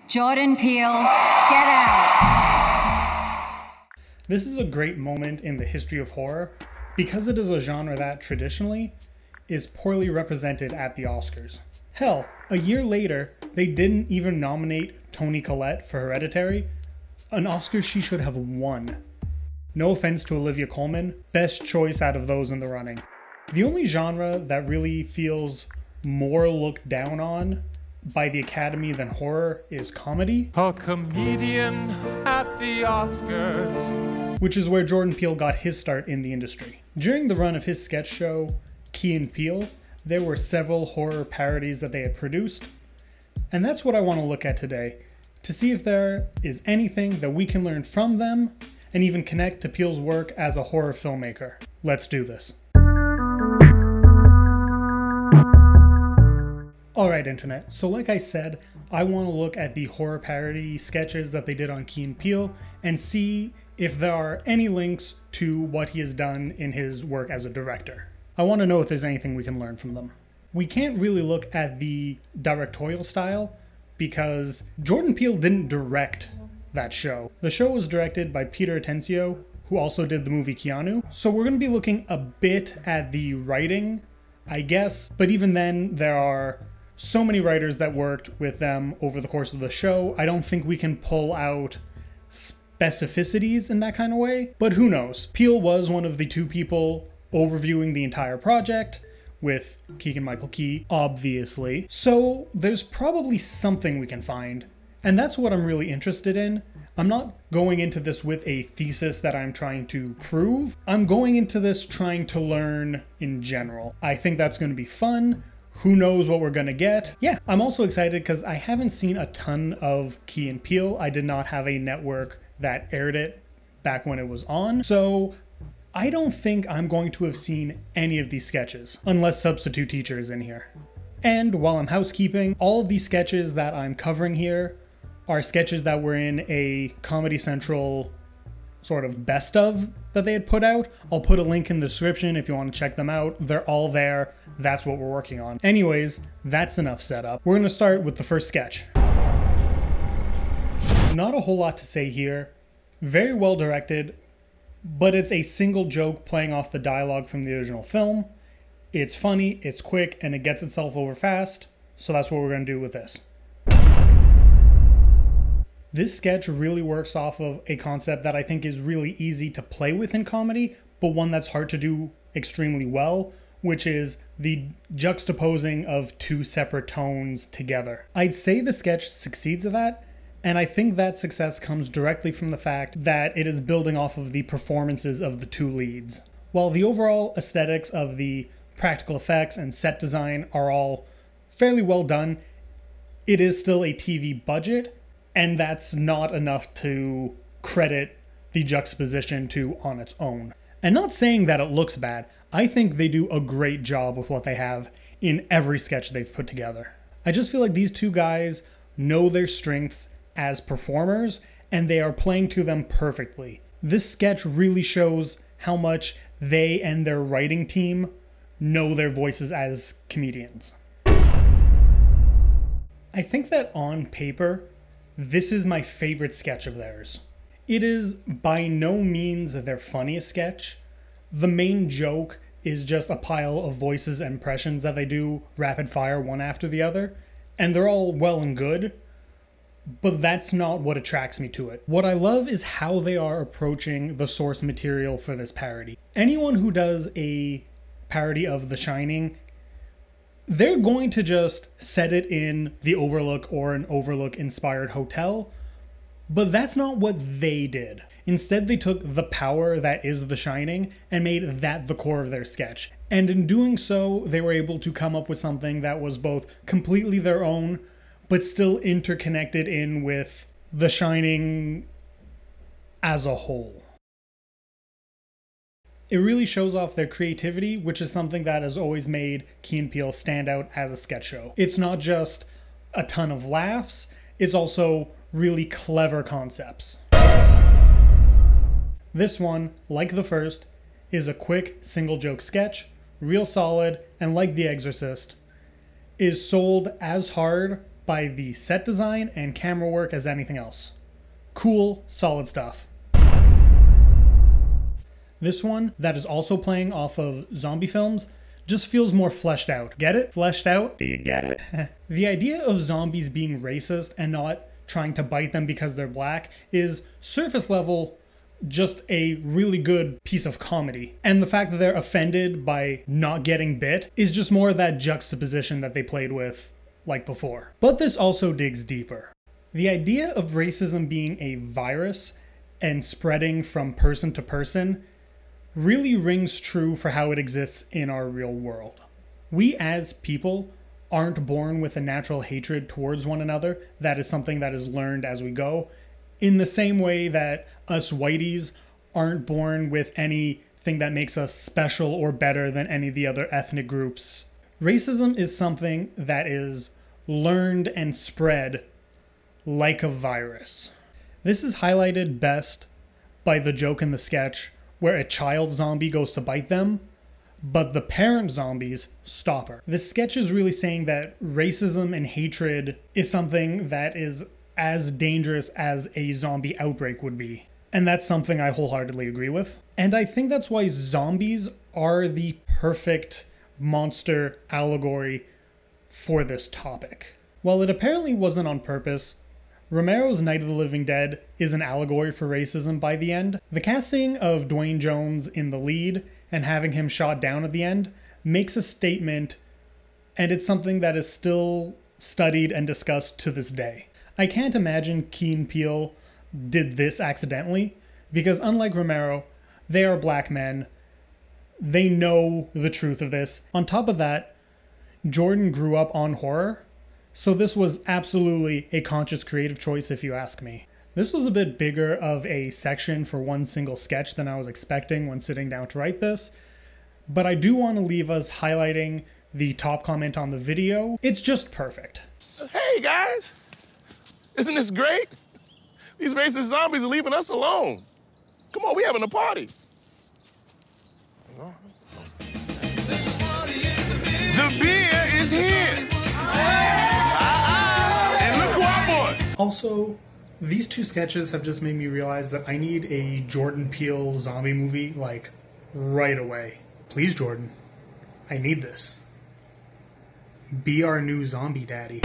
Jordan Peele, get out. This is a great moment in the history of horror because it is a genre that traditionally is poorly represented at the Oscars. Hell, a year later, they didn't even nominate Toni Collette for Hereditary, an Oscar she should have won. No offense to Olivia Colman, best choice out of those in the running. The only genre that really feels more looked down on by the Academy than horror is comedy. A comedian at the Oscars. Which is where Jordan Peele got his start in the industry. During the run of his sketch show, Key and Peele, there were several horror parodies that they had produced. And that's what I want to look at today, to see if there is anything that we can learn from them and even connect to Peele's work as a horror filmmaker. Let's do this. Alright internet, so like I said, I want to look at the horror parody sketches that they did on Key and Peele and see if there are any links to what he has done in his work as a director. I want to know if there's anything we can learn from them. We can't really look at the directorial style because Jordan Peele didn't direct that show. The show was directed by Peter Atencio, who also did the movie Keanu. So we're going to be looking a bit at the writing, I guess, but even then there are so many writers that worked with them over the course of the show. I don't think we can pull out specificities in that kind of way, but who knows? Peele was one of the two people overviewing the entire project, with Keegan-Michael Key, obviously. So there's probably something we can find, and that's what I'm really interested in. I'm not going into this with a thesis that I'm trying to prove. I'm going into this trying to learn in general. I think that's going to be fun. Who knows what we're gonna get? Yeah, I'm also excited because I haven't seen a ton of Key and Peele. I did not have a network that aired it back when it was on, so I don't think I'm going to have seen any of these sketches, unless Substitute Teacher is in here. And while I'm housekeeping, all of these sketches that I'm covering here are sketches that were in a Comedy Central sort of best of that they had put out. I'll put a link in the description if you want to check them out. They're all there. That's what we're working on. Anyways, that's enough setup. We're going to start with the first sketch. Not a whole lot to say here. Very well directed, but it's a single joke playing off the dialogue from the original film. It's funny, it's quick, and it gets itself over fast, so that's what we're going to do with this. This sketch really works off of a concept that I think is really easy to play with in comedy, but one that's hard to do extremely well, which is the juxtaposing of two separate tones together. I'd say the sketch succeeds at that, and I think that success comes directly from the fact that it is building off of the performances of the two leads. While the overall aesthetics of the practical effects and set design are all fairly well done, it is still a TV budget, and that's not enough to credit the juxtaposition to on its own. And not saying that it looks bad, I think they do a great job with what they have in every sketch they've put together. I just feel like these two guys know their strengths as performers, and they are playing to them perfectly. This sketch really shows how much they and their writing team know their voices as comedians. I think that on paper, this is my favorite sketch of theirs. It is by no means their funniest sketch. The main joke is just a pile of voices and impressions that they do rapid fire one after the other, and they're all well and good, but that's not what attracts me to it. What I love is how they are approaching the source material for this parody. Anyone who does a parody of The Shining, they're going to just set it in the Overlook or an Overlook-inspired hotel, but that's not what they did. Instead, they took the power that is The Shining and made that the core of their sketch. And in doing so, they were able to come up with something that was both completely their own, but still interconnected in with The Shining as a whole. It really shows off their creativity, which is something that has always made Key and Peele stand out as a sketch show. It's not just a ton of laughs, it's also really clever concepts. This one, like the first, is a quick single joke sketch, real solid, and like The Exorcist, is sold as hard by the set design and camera work as anything else. Cool, solid stuff. This one, that is also playing off of zombie films, just feels more fleshed out. Get it? Fleshed out? Do you get it? The idea of zombies being racist and not trying to bite them because they're black is surface level just a really good piece of comedy. And the fact that they're offended by not getting bit is just more of that juxtaposition that they played with like before. But this also digs deeper. The idea of racism being a virus and spreading from person to person really rings true for how it exists in our real world. We as people aren't born with a natural hatred towards one another. That is something that is learned as we go. In the same way that us whiteys aren't born with anything that makes us special or better than any of the other ethnic groups. Racism is something that is learned and spread like a virus. This is highlighted best by the joke in the sketch where a child zombie goes to bite them, but the parent zombies stop her. This sketch is really saying that racism and hatred is something that is as dangerous as a zombie outbreak would be. And that's something I wholeheartedly agree with. And I think that's why zombies are the perfect monster allegory for this topic. While it apparently wasn't on purpose, Romero's Night of the Living Dead is an allegory for racism by the end. The casting of Dwayne Jones in the lead and having him shot down at the end makes a statement, and it's something that is still studied and discussed to this day. I can't imagine Key and Peele did this accidentally, because unlike Romero, they are black men. They know the truth of this. On top of that, Jordan grew up on horror, so this was absolutely a conscious creative choice if you ask me. This was a bit bigger of a section for one single sketch than I was expecting when sitting down to write this, but I do want to leave us highlighting the top comment on the video. It's just perfect. Hey guys, isn't this great? These racist zombies are leaving us alone. Come on, we having a party. The beer is here. And look who I bought. Also, these two sketches have just made me realize that I need a Jordan Peele zombie movie, like, right away. Please, Jordan. I need this. Be our new zombie daddy.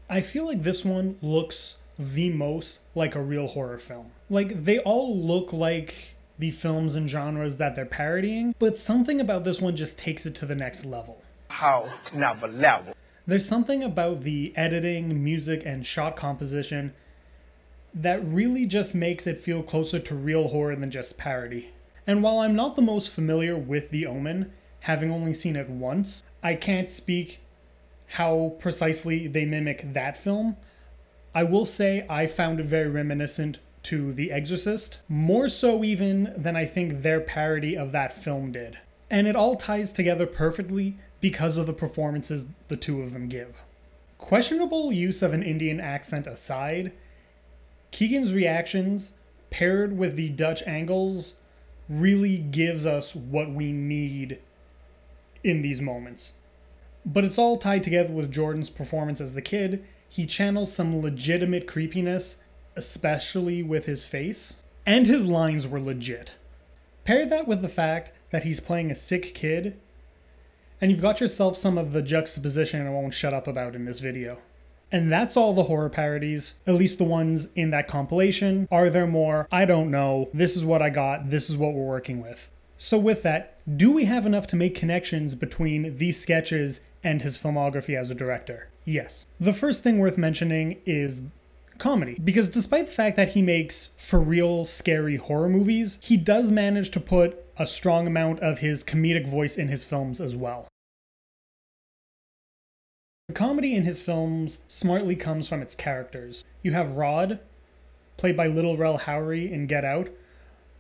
I feel like this one looks the most like a real horror film. Like, they all look like the films and genres that they're parodying, but something about this one just takes it to the next level. How never level. There's something about the editing, music, and shot composition that really just makes it feel closer to real horror than just parody. And while I'm not the most familiar with The Omen, having only seen it once, I can't speak how precisely they mimic that film. I will say I found it very reminiscent to The Exorcist, more so even than I think their parody of that film did. And it all ties together perfectly because of the performances the two of them give. Questionable use of an Indian accent aside, Keegan's reactions, paired with the Dutch angles, really gives us what we need in these moments. But it's all tied together with Jordan's performance as the kid. He channels some legitimate creepiness, especially with his face, and his lines were legit. Pair that with the fact that he's playing a sick kid, and you've got yourself some of the juxtaposition I won't shut up about in this video. And that's all the horror parodies, at least the ones in that compilation. Are there more? I don't know. This is what I got. This is what we're working with. So with that, do we have enough to make connections between these sketches and his filmography as a director? Yes. The first thing worth mentioning is comedy, because despite the fact that he makes for real scary horror movies, he does manage to put a strong amount of his comedic voice in his films as well. The comedy in his films smartly comes from its characters. You have Rod, played by Little Rel Howery in Get Out,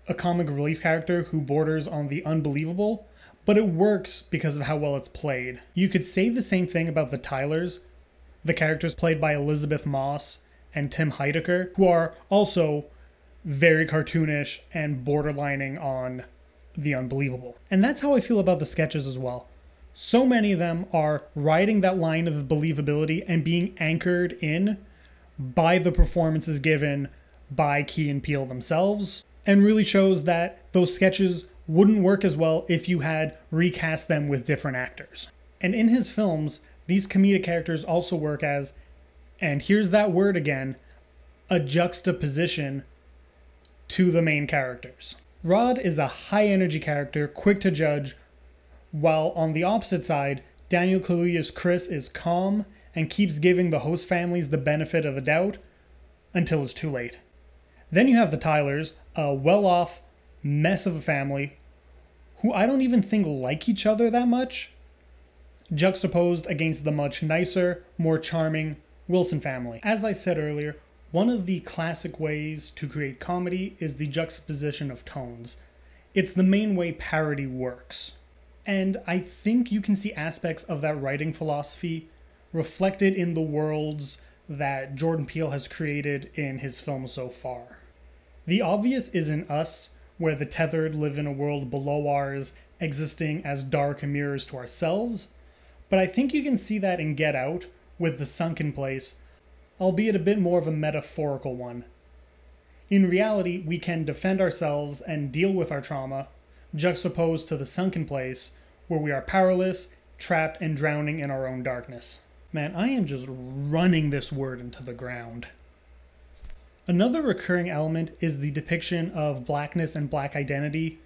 a comic relief character who borders on the unbelievable, but it works because of how well it's played. You could say the same thing about the Tylers, the characters played by Elizabeth Moss and Tim Heidecker, who are also very cartoonish and borderlining on the unbelievable. And that's how I feel about the sketches as well. So many of them are riding that line of believability and being anchored in by the performances given by Key and Peele themselves, and really shows that those sketches wouldn't work as well if you had recast them with different actors. And in his films, these comedic characters also work as, and here's that word again, a juxtaposition to the main characters. Rod is a high-energy character, quick to judge, while on the opposite side, Daniel Kaluuya's Chris is calm and keeps giving the host families the benefit of a doubt until it's too late. Then you have the Tylers, a well-off mess of a family who I don't even think like each other that much, juxtaposed against the much nicer, more charming Wilson family. As I said earlier, one of the classic ways to create comedy is the juxtaposition of tones. It's the main way parody works. And I think you can see aspects of that writing philosophy reflected in the worlds that Jordan Peele has created in his films so far. The obvious is in Us, where the tethered live in a world below ours, existing as dark mirrors to ourselves, but I think you can see that in Get Out with the sunken place, albeit a bit more of a metaphorical one. In reality, we can defend ourselves and deal with our trauma, juxtaposed to the sunken place, where we are powerless, trapped, and drowning in our own darkness. Man, I am just running this word into the ground. Another recurring element is the depiction of blackness and black identity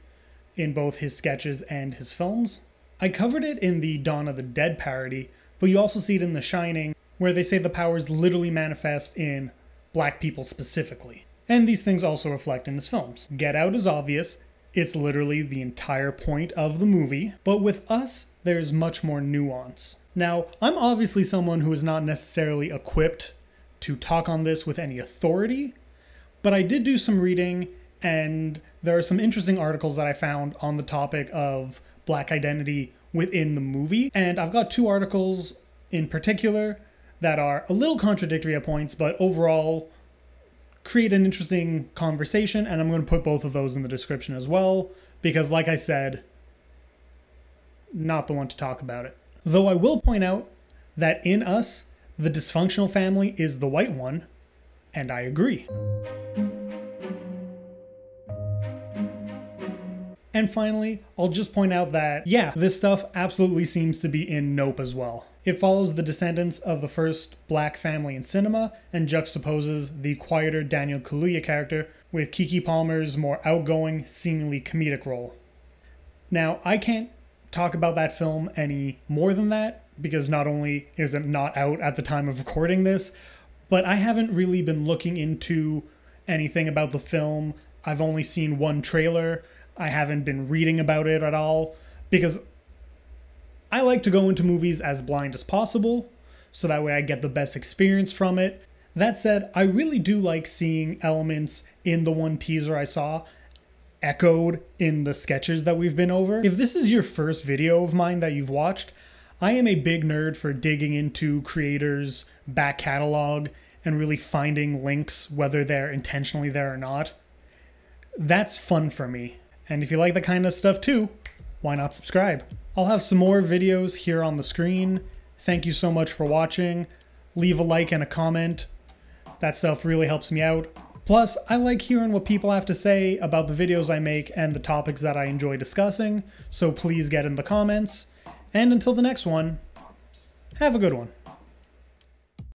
in both his sketches and his films. I covered it in the Dawn of the Dead parody, but you also see it in The Shining, where they say the powers literally manifest in black people specifically. And these things also reflect in his films. Get Out is obvious. It's literally the entire point of the movie. But with Us, there's much more nuance. Now, I'm obviously someone who is not necessarily equipped to talk on this with any authority, but I did do some reading, and there are some interesting articles that I found on the topic of black identity within the movie. And I've got two articles in particular that are a little contradictory at points, but overall create an interesting conversation, and I'm going to put both of those in the description as well, because like I said, not the one to talk about it. Though I will point out that in Us, the dysfunctional family is the white one, and I agree. And finally, I'll just point out that, yeah, this stuff absolutely seems to be in Nope as well. It follows the descendants of the first black family in cinema and juxtaposes the quieter Daniel Kaluuya character with Keke Palmer's more outgoing, seemingly comedic role. Now, I can't talk about that film any more than that, because not only is it not out at the time of recording this, but I haven't really been looking into anything about the film. I've only seen one trailer. I haven't been reading about it at all, because I like to go into movies as blind as possible, so that way I get the best experience from it. That said, I really do like seeing elements in the one teaser I saw echoed in the sketches that we've been over. If this is your first video of mine that you've watched, I am a big nerd for digging into creators' back catalog and really finding links, whether they're intentionally there or not. That's fun for me. And if you like that kind of stuff too, why not subscribe? I'll have some more videos here on the screen. Thank you so much for watching. Leave a like and a comment. That stuff really helps me out. Plus, I like hearing what people have to say about the videos I make and the topics that I enjoy discussing, so please get in the comments. And until the next one, have a good one.